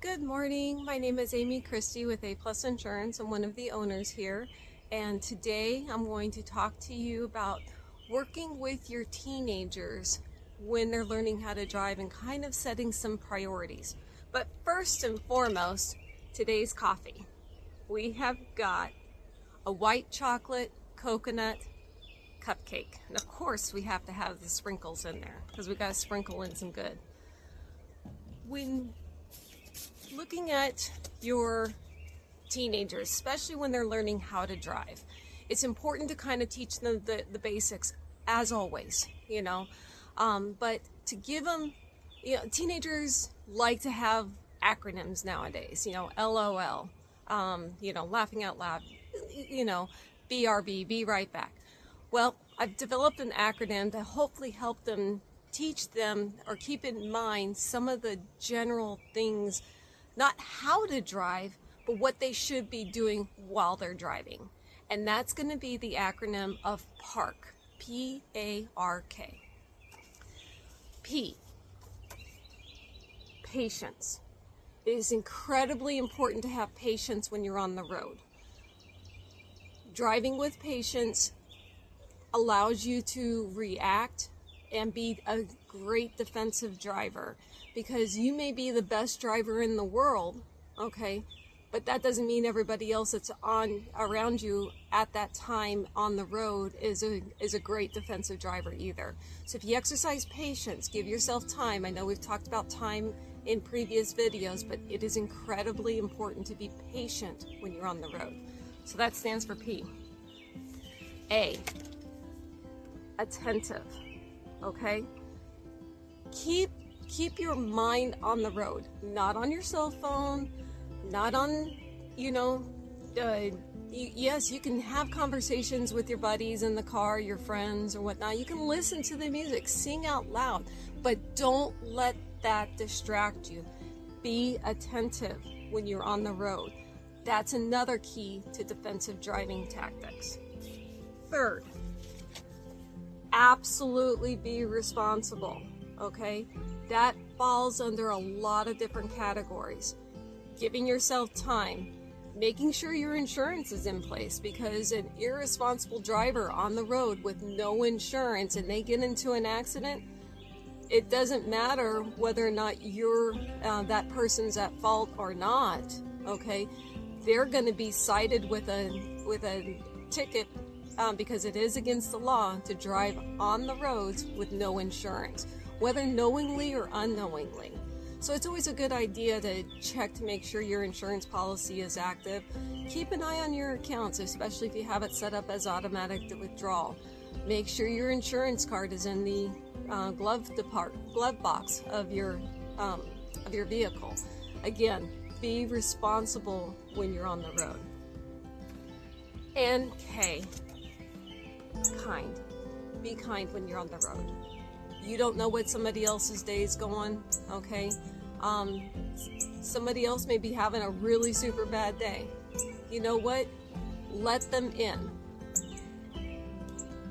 Good morning. My name is Amy Christie with A Plus Insurance. I'm one of the owners here, and today I'm going to talk to you about working with your teenagers when they're learning how to drive and kind of setting some priorities. But first and foremost, today's coffee. We have got a white chocolate coconut cupcake, and of course we have to have the sprinkles in there because we got to sprinkle in some good. When looking at your teenagers, especially when they're learning how to drive, it's important to kind of teach them the basics, as always, but to give them, teenagers like to have acronyms nowadays, LOL, laughing out loud, BRB, be right back. Well, I've developed an acronym to hopefully help them, teach them, or keep in mind some of the general things, not how to drive, but what they should be doing while they're driving. And that's going to be the acronym of PARK, P-A-R-K. P, patience. It is incredibly important to have patience when you're on the road. Driving with patience allows you to react and be a great defensive driver, because you may be the best driver in the world, okay, but that doesn't mean everybody else that's on around you at that time on the road is a great defensive driver either. So if you exercise patience, give yourself time. I know we've talked about time in previous videos, but it is incredibly important to be patient when you're on the road. So that stands for P. A, attentive. Okay, keep your mind on the road, not on your cell phone, not on, yes, you can have conversations with your buddies in the car, your friends or whatnot. You can listen to the music, sing out loud, but don't let that distract you. Be attentive when you're on the road. That's another key to defensive driving tactics. Third, absolutely be responsible, okay? That falls under a lot of different categories. Giving yourself time, making sure your insurance is in place, because an irresponsible driver on the road with no insurance and they get into an accident, it doesn't matter whether or not you're that person's at fault or not, okay? They're going to be cited with a ticket because it is against the law to drive on the roads with no insurance, whether knowingly or unknowingly. So it's always a good idea to check to make sure your insurance policy is active. Keep an eye on your accounts, especially if you have it set up as automatic withdrawal. Make sure your insurance card is in the glove box of your vehicle. Again, be responsible when you're on the road. And K, kind. Be kind when you're on the road. You don't know what somebody else's day is going, okay? Somebody else may be having a really super bad day. You know what? Let them in.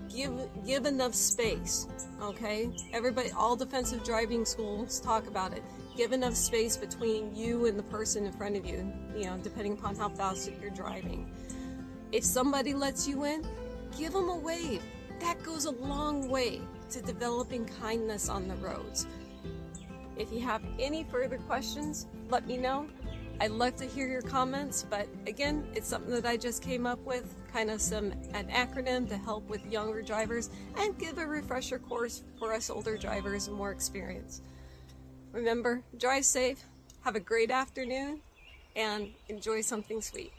Give enough space, okay? Everybody, all defensive driving schools talk about it. Give enough space between you and the person in front of you, depending upon how fast you're driving. If somebody lets you in, give them a wave. That goes a long way to developing kindness on the roads. If you have any further questions, let me know. I'd love to hear your comments, but again, it's something that I just came up with, kind of an acronym to help with younger drivers and give a refresher course for us older drivers and more experience. Remember, drive safe, have a great afternoon, and enjoy something sweet.